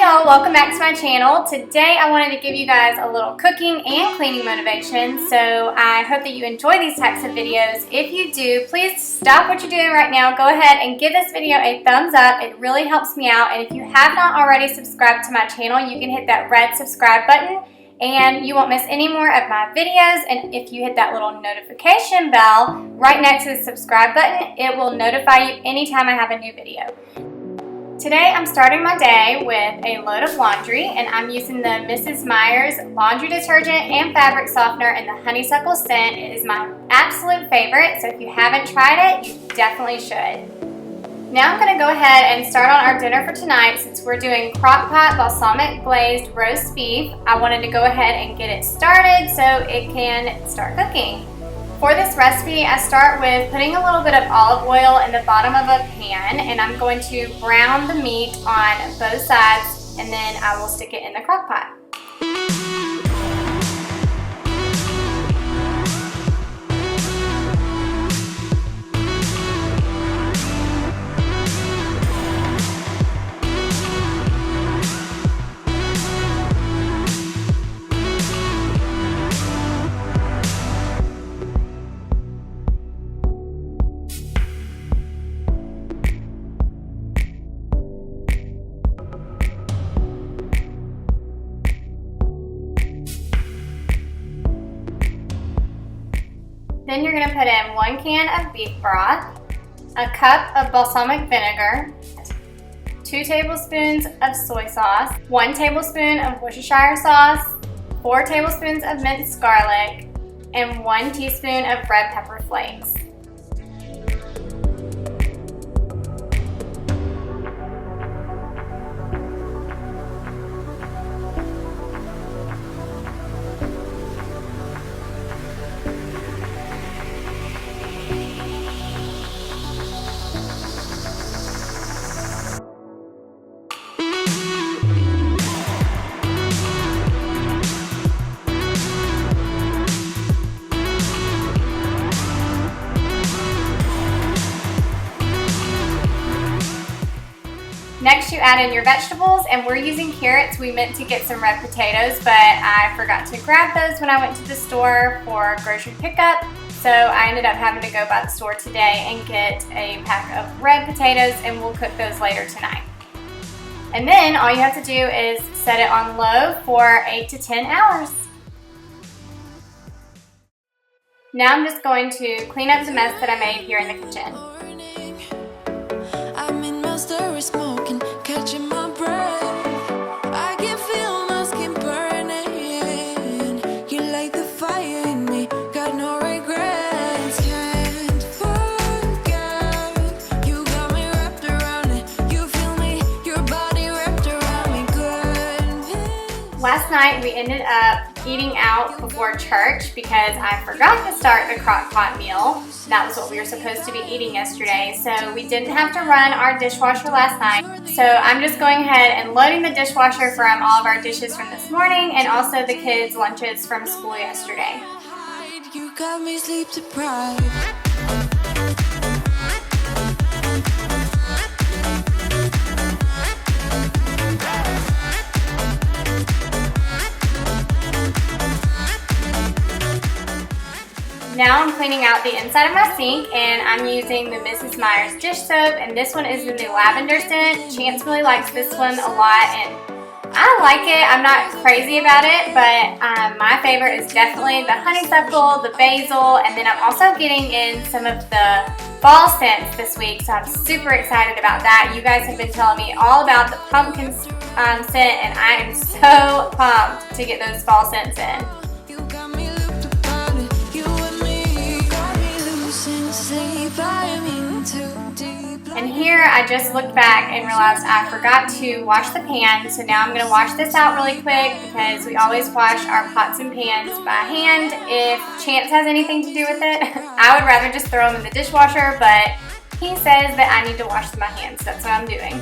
y'all, welcome back to my channel. Today I wanted to give you guys a little cooking and cleaning motivation, so I hope that you enjoy these types of videos. If you do, please stop what you're doing right now, go ahead and give this video a thumbs up. It really helps me out, and if you have not already subscribed to my channel, you can hit that red subscribe button and you won't miss any more of my videos. And if you hit that little notification bell right next to the subscribe button, it will notify you anytime I have a new video. Today I'm starting my day with a load of laundry, and I'm using the Mrs. Meyer's laundry detergent and fabric softener in the honeysuckle scent. It is my absolute favorite, so if you haven't tried it, you definitely should. Now I'm going to go ahead and start on our dinner for tonight. Since we're doing Crockpot balsamic glazed roast beef, I wanted to go ahead and get it started so it can start cooking. For this recipe, I start with putting a little bit of olive oil in the bottom of a pan, and I'm going to brown the meat on both sides, and then I will stick it in the crock pot. Then you're going to put in 1 can of beef broth, a cup of balsamic vinegar, 2 tablespoons of soy sauce, 1 tablespoon of Worcestershire sauce, 4 tablespoons of minced garlic, and 1 teaspoon of red pepper flakes. Next, you add in your vegetables, and we're using carrots. We meant to get some red potatoes, but I forgot to grab those when I went to the store for grocery pickup, so I ended up having to go by the store today and get a pack of red potatoes, and we'll cook those later tonight. And then all you have to do is set it on low for 8 to 10 hours. Now I'm just going to clean up the mess that I made here in the kitchen. Smoking, catching my breath. I can feel my skin burning. You light the fire in me, got no regrets. Can't forget, you got me wrapped around it. You feel me, your body wrapped around me. Good. Last night we ended up eating out before church because I forgot to start the crock pot meal. That was what we were supposed to be eating yesterday, so we didn't have to run our dishwasher last night. So I'm just going ahead and loading the dishwasher from all of our dishes from this morning and also the kids' lunches from school yesterday. You got me sleep deprived. Now I'm cleaning out the inside of my sink, and I'm using the Mrs. Meyer's dish soap, and this one is in the lavender scent. Chance really likes this one a lot, and I like it. I'm not crazy about it, but my favorite is definitely the honeysuckle, the basil, and then I'm also getting in some of the fall scents this week, so I'm super excited about that. You guys have been telling me all about the pumpkin scent, and I am so pumped to get those fall scents in. And here I just looked back and realized I forgot to wash the pan, so now I'm going to wash this out really quick because we always wash our pots and pans by hand. If Chance has anything to do with it, I would rather just throw them in the dishwasher, but he says that I need to wash them by hand, so that's what I'm doing.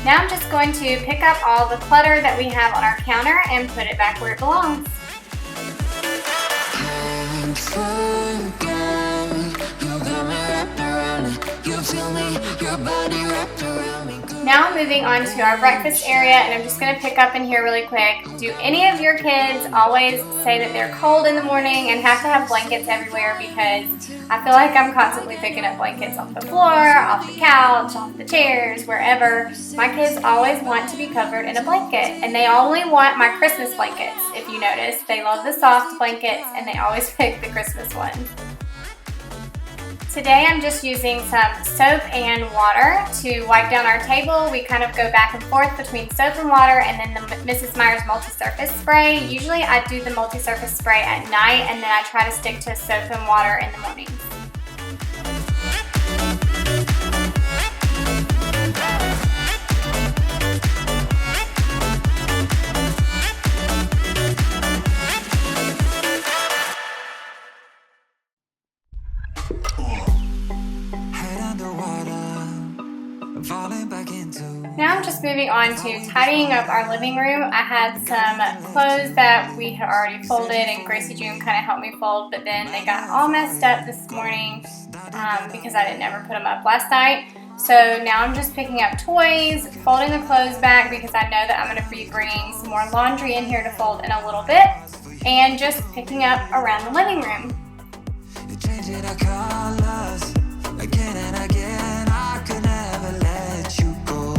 Now I'm just going to pick up all the clutter that we have on our counter and put it back where it belongs. Now moving on to our breakfast area, and I'm just going to pick up in here really quick. Do any of your kids always say that they're cold in the morning and have to have blankets everywhere? Because I feel like I'm constantly picking up blankets off the floor, off the couch, off the chairs, wherever. My kids always want to be covered in a blanket, and they only want my Christmas blankets. If you notice, they love the soft blankets and they always pick the Christmas ones. Today I'm just using some soap and water to wipe down our table. We kind of go back and forth between soap and water and then the Mrs. Meyer's multi-surface spray. Usually I do the multi-surface spray at night, and then I try to stick to soap and water in the morning. Now I'm just moving on to tidying up our living room. I had some clothes that we had already folded, and Gracie June kind of helped me fold, but then they got all messed up this morning because I didn't ever put them up last night. So now I'm just picking up toys, folding the clothes back because I know that I'm going to be bringing some more laundry in here to fold in a little bit, and just picking up around the living room. You're changing our colors again and again. I could never let you go.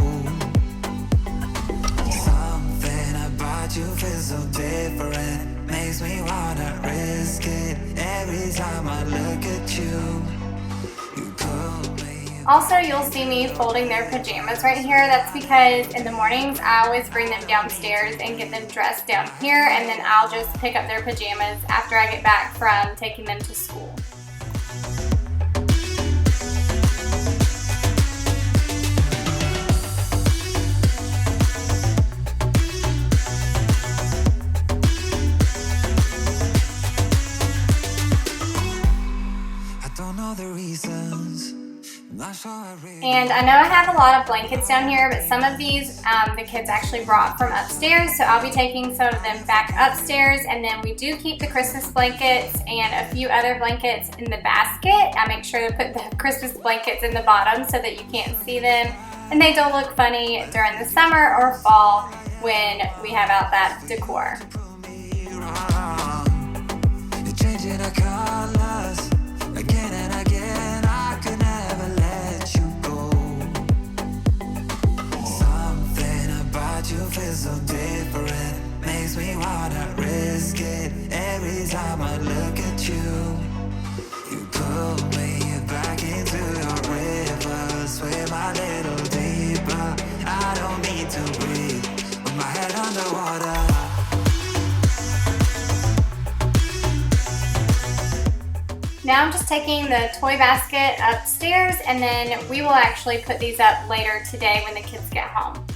Something about you feels so different, makes me wanna risk it. Every time I look at you, you pull me. Also, you'll see me folding their pajamas right here. That's because in the mornings I always bring them downstairs and get them dressed down here, and then I'll just pick up their pajamas after I get back from taking them to school. And I know I have a lot of blankets down here, but some of these the kids actually brought from upstairs, so I'll be taking some of them back upstairs. And then we do keep the Christmas blankets and a few other blankets in the basket. I make sure to put the Christmas blankets in the bottom so that you can't see them and they don't look funny during the summer or fall when we have out that decor. So different, makes me wanna risk it. Every time I look at you, you pull me back into your river. Swim a little deeper, I don't need to breathe with my head underwater. Now I'm just taking the toy basket upstairs, and then we will actually put these up later today when the kids get home.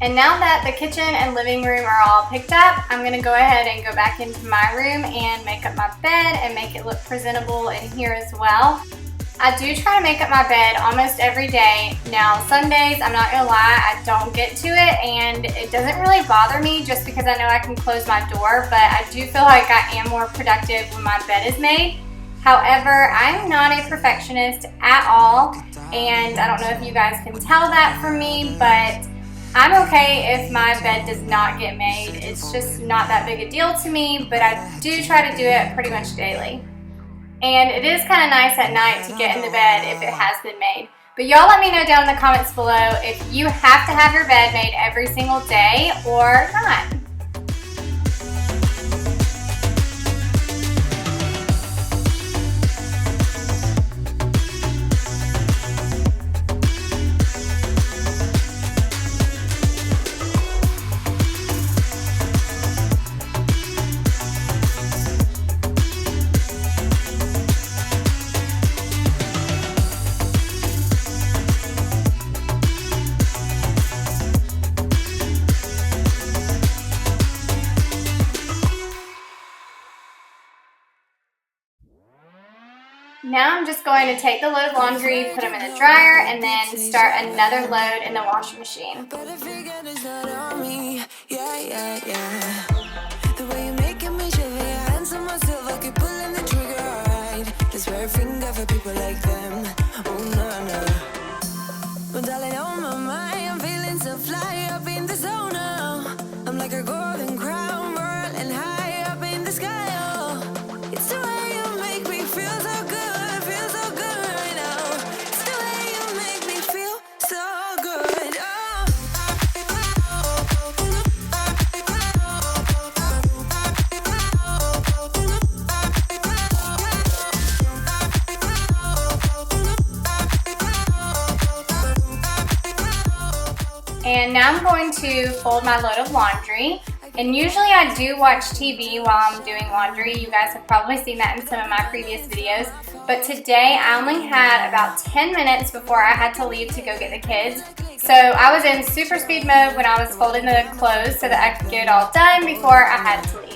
And now that the kitchen and living room are all picked up, I'm going to go ahead and go back into my room and make up my bed and make it look presentable in here as well. I do try to make up my bed almost every day. Now some days, I'm not going to lie, I don't get to it, and it doesn't really bother me just because I know I can close my door, but I do feel like I am more productive when my bed is made. However, I'm not a perfectionist at all, and I don't know if you guys can tell that from me, but I'm okay if my bed does not get made. It's just not that big a deal to me, but I do try to do it pretty much daily. And it is kind of nice at night to get in the bed if it has been made. But y'all let me know down in the comments below if you have to have your bed made every single day or not. Now I'm just going to take the load of laundry, put them in the dryer, and then start another load in the washing machine. But if you get it's not on me, yeah. The way you're making me shiver, your hands on myself, I keep pulling the trigger, alright. This rare finger for people like them, oh no. But darling, on my mind, I'm feeling so fly up in the zone now. I'm like a golden crown, whirling high up in the sky, oh. It's the way you make me feel so good right now. It's the way you make me feel so good, oh. And now I'm going to fold my load of laundry. And usually I do watch TV while I'm doing laundry. You guys have probably seen that in some of my previous videos. But today I only had about 10 minutes before I had to leave to go get the kids. So I was in super speed mode when I was folding the clothes so that I could get it all done before I had to leave.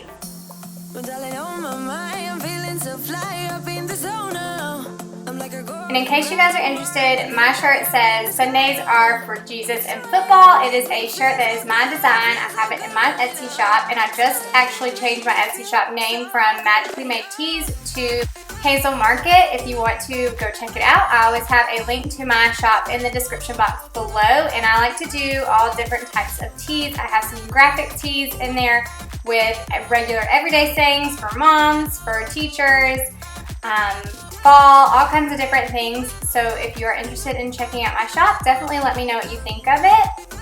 And in case you guys are interested, my shirt says Sundays are for Jesus and football. It is a shirt that is my design. I have it in my Etsy shop, and I just actually changed my Etsy shop name from Magically Made Tees to Hazel Market. If you want to go check it out, I always have a link to my shop in the description box below, and I like to do all different types of tees. I have some graphic tees in there with regular everyday sayings for moms, for teachers, fall, all kinds of different things. So if you're interested in checking out my shop, definitely let me know what you think of it.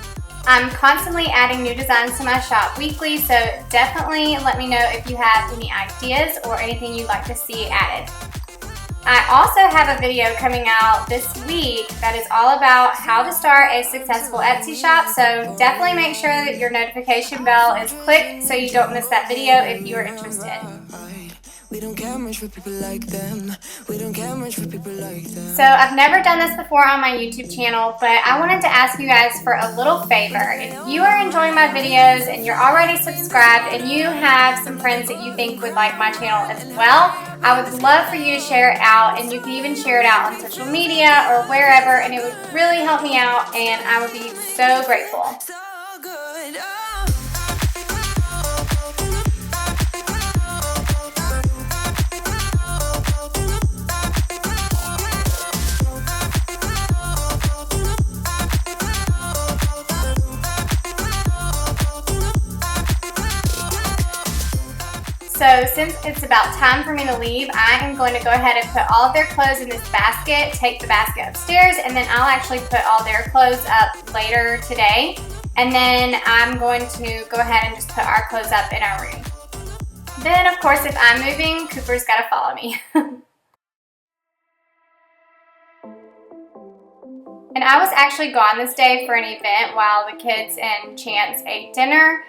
I'm constantly adding new designs to my shop weekly, so definitely let me know if you have any ideas or anything you'd like to see added. I also have a video coming out this week that is all about how to start a successful Etsy shop, so definitely make sure that your notification bell is clicked so you don't miss that video if you are interested. We don't care much for people like them. We don't care much for people like them. So I've never done this before on my YouTube channel, but I wanted to ask you guys for a little favor. If you are enjoying my videos and you're already subscribed and you have some friends that you think would like my channel as well, I would love for you to share it out, and you can even share it out on social media or wherever, and it would really help me out, and I would be so grateful. So good, oh. So since it's about time for me to leave, I am going to go ahead and put all of their clothes in this basket, take the basket upstairs, and then I'll actually put all their clothes up later today. And then I'm going to go ahead and just put our clothes up in our room. Then, of course, if I'm moving, Cooper's got to follow me. And I was actually gone this day for an event while the kids and Chance ate dinner.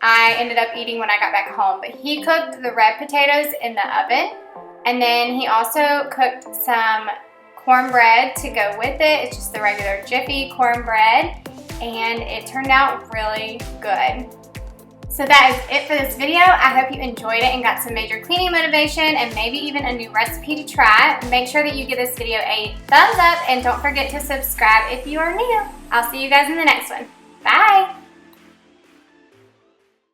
I ended up eating when I got back home, but he cooked the red potatoes in the oven, and then he also cooked some cornbread to go with it. It's just the regular Jiffy cornbread, and it turned out really good. So that is it for this video. I hope you enjoyed it and got some major cleaning motivation and maybe even a new recipe to try. Make sure that you give this video a thumbs up, and don't forget to subscribe if you are new. I'll see you guys in the next one. Bye!